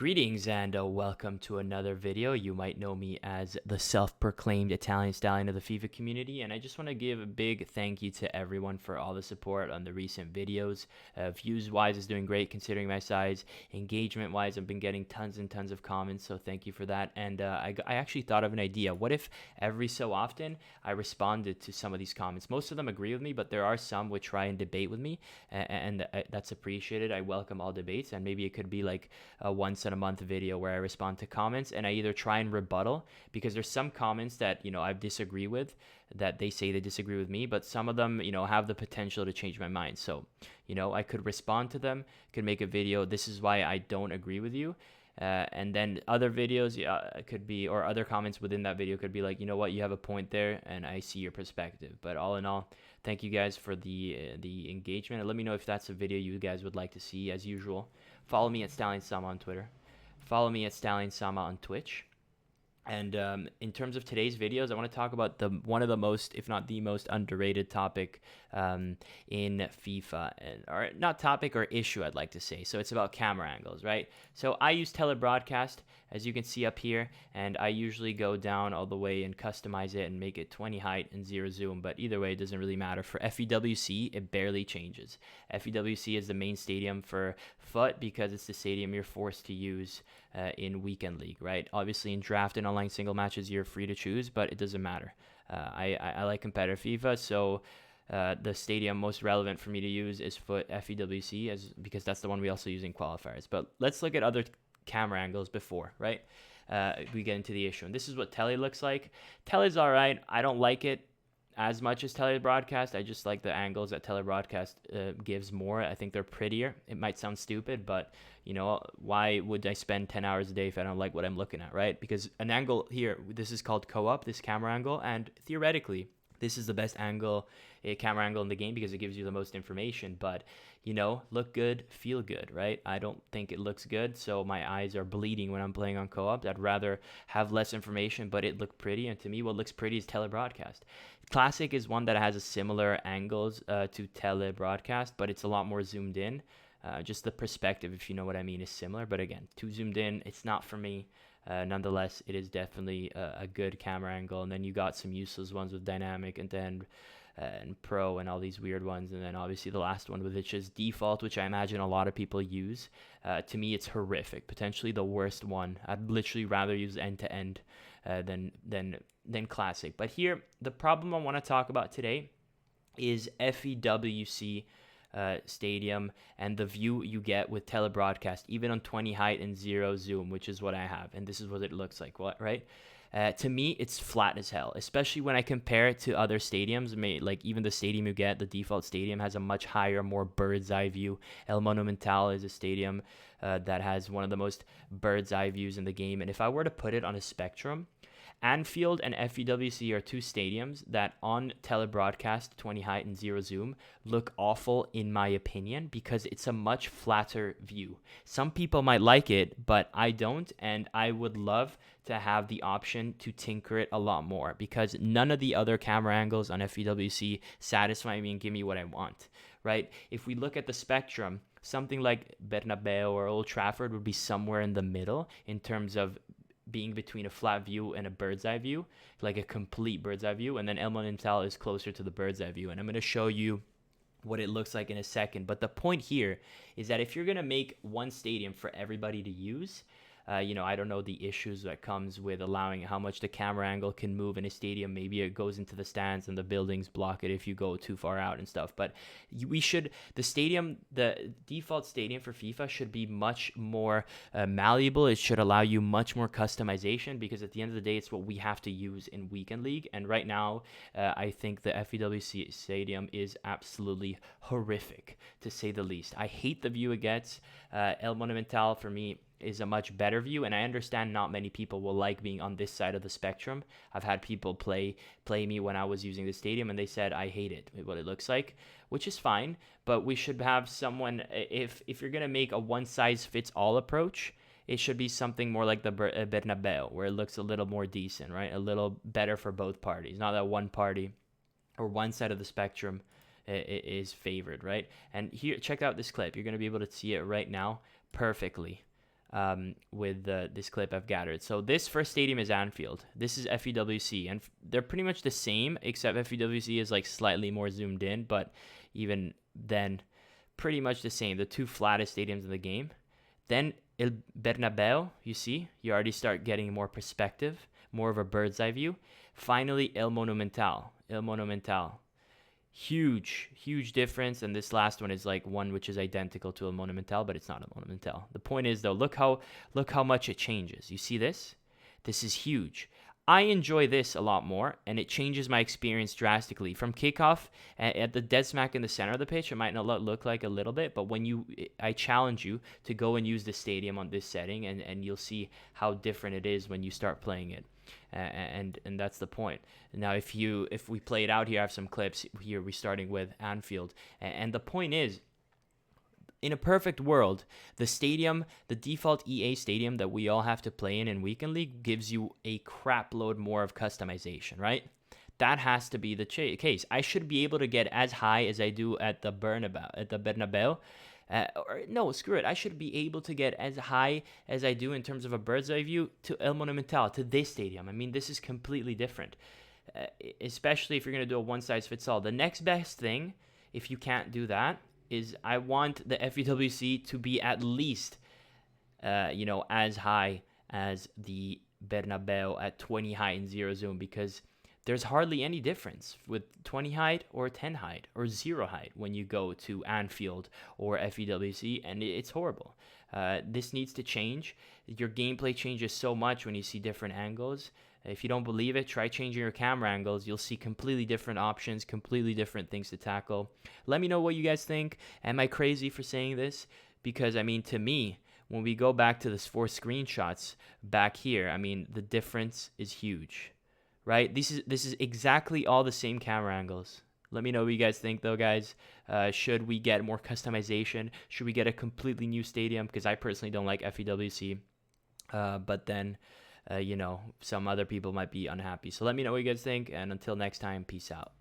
Greetings and welcome to another video. You might know me as the self-proclaimed Italian stallion of the FIFA community, and I just want to give a big thank you to everyone for all the support on the recent videos. Views-wise is doing great considering my size. Engagement-wise, I've been getting tons and tons of comments, so thank you for that. And I actually thought of an idea. What if every so often I responded to some of these comments? Most of them agree with me, but there are some which try and debate with me, and that's appreciated. I welcome all debates, and maybe it could be like a once in a month video where I respond to comments and I either try and rebuttal, because there's some comments that I disagree with, that they say they disagree with me, but some of them have the potential to change my mind. So I could respond to them, could make a video, this is why I don't agree with you. And then other videos could be, or other comments within that video could be like, you know what, you have a point there and I see your perspective. But all in all, thank you guys for the engagement, and let me know if that's a video you guys would like to see. As usual, follow me at Stallion Sama on Twitter, follow me at Stallion Sama on Twitch. And in terms of today's videos, I want to talk about one of the most, if not the most underrated topic in FIFA, or not topic, or issue, I'd like to say. So it's about camera angles, right? So I use telebroadcast, as you can see up here, and I usually go down all the way and customize it and make it 20 height and 0 zoom, but either way, it doesn't really matter. For FeWC, it barely changes. FeWC is the main stadium for FUT because it's the stadium you're forced to use in weekend league, right? Obviously in draft and online single matches you're free to choose, but it doesn't matter. I like competitive FIFA, so the stadium most relevant for me to use is FeWC, because that's the one we also use in qualifiers. But let's look at other camera angles before, right? We get into the issue, and this is what tele looks like. Tele's all right. I don't like it as much as telebroadcast. I just like the angles that telebroadcast gives more. I think they're prettier. It might sound stupid, but why would I spend 10 hours a day if I don't like what I'm looking at, right? Because an angle here, this is called co-op, this camera angle, and theoretically this is the best angle, a camera angle in the game, because it gives you the most information. But look good, feel good, right? I don't think it looks good, so my eyes are bleeding when I'm playing on co-op. I'd rather have less information, but it look pretty. And to me, what looks pretty is telebroadcast. Classic is one that has a similar angles to telebroadcast, but it's a lot more zoomed in. Just the perspective, if you know what I mean, is similar. But again, too zoomed in, it's not for me. Nonetheless, it is definitely a good camera angle. And then you got some useless ones with dynamic and pro and all these weird ones. And then obviously the last one, which is default, which I imagine a lot of people use. To me, it's horrific, potentially the worst one. I'd literally rather use end-to-end than classic. But here, the problem I want to talk about today is FeWC stadium and the view you get with telebroadcast, even on 20 height and 0 zoom, which is what I have, and this is what it looks like, right? To me, it's flat as hell, especially when I compare it to other stadiums. Like even the stadium you get, the default stadium, has a much higher, more bird's eye view. El Monumental is a stadium that has one of the most bird's eye views in the game, and if I were to put it on a spectrum, Anfield and FeWC are two stadiums that on telebroadcast 20 height and 0 zoom look awful in my opinion, because it's a much flatter view. Some people might like it, but I don't, and I would love to have the option to tinker it a lot more, because none of the other camera angles on FeWC satisfy me and give me what I want, right? If we look at the spectrum, something like Bernabeu or Old Trafford would be somewhere in the middle in terms of being between a flat view and a bird's eye view, like a complete bird's eye view. And then El Monumental is closer to the bird's eye view, and I'm going to show you what it looks like in a second. But the point here is that if you're going to make one stadium for everybody to use, I don't know the issues that comes with allowing how much the camera angle can move in a stadium. Maybe it goes into the stands and the buildings block it if you go too far out and stuff. But the default stadium for FIFA should be much more malleable. It should allow you much more customization, because at the end of the day, it's what we have to use in weekend league. And right now, I think the FeWC stadium is absolutely horrific, to say the least. I hate the view it gets. El Monumental, for me, is a much better view, and I understand not many people will like being on this side of the spectrum. I've had people play me when I was using the stadium, and they said I hate it, what it looks like, which is fine. But we should have someone, if you're gonna make a one size fits all approach, it should be something more like the Bernabeu, where it looks a little more decent, right? A little better for both parties, not that one party or one side of the spectrum is favored, right? And here, check out this clip. You're going to be able to see it right now perfectly. with this clip I've gathered. So this first stadium is Anfield. This is FeWC, and they're pretty much the same, except FeWC is like slightly more zoomed in, but even then, pretty much the same. The two flattest stadiums in the game. Then El Bernabeu, you see, you already start getting more perspective, more of a bird's eye view. Finally, El Monumental. El Monumental. Huge difference, and this last one is like one which is identical to El Monumental, but it's not El Monumental. The point is though, look how much it changes. You see this? This is huge. I enjoy this a lot more, and it changes my experience drastically. From kickoff at the dead smack in the center of the pitch, it might not look like a little bit, but I challenge you to go and use the stadium on this setting, and you'll see how different it is when you start playing it. And that's the point. Now, if we play it out here, I have some clips here. We're starting with Anfield, and the point is, in a perfect world, the stadium, the default EA stadium that we all have to play in Weekend League, gives you a crap load more of customization, right? That has to be the case. I should be able to get as high as I do at the Bernabeu. Or no, screw it. I should be able to get as high as I do in terms of a bird's eye view to El Monumental, to this stadium. I mean, this is completely different, especially if you're going to do a one-size-fits-all. The next best thing, if you can't do that, is I want the FeWC to be at least, as high as the Bernabeu at 20 height and 0 zoom, because there's hardly any difference with 20 height or 10 height or 0 height when you go to Anfield or FeWC, and it's horrible. This needs to change. Your gameplay changes so much when you see different angles. If you don't believe it, try changing your camera angles. You'll see completely different options, completely different things to tackle. Let me know what you guys think. Am I crazy for saying this? Because, I mean, to me, when we go back to this 4 screenshots back here, I mean, the difference is huge, right? This is exactly all the same camera angles. Let me know what you guys think, though, guys. Should we get more customization? Should we get a completely new stadium? Because I personally don't like FeWC. But then, some other people might be unhappy. So let me know what you guys think. And until next time, peace out.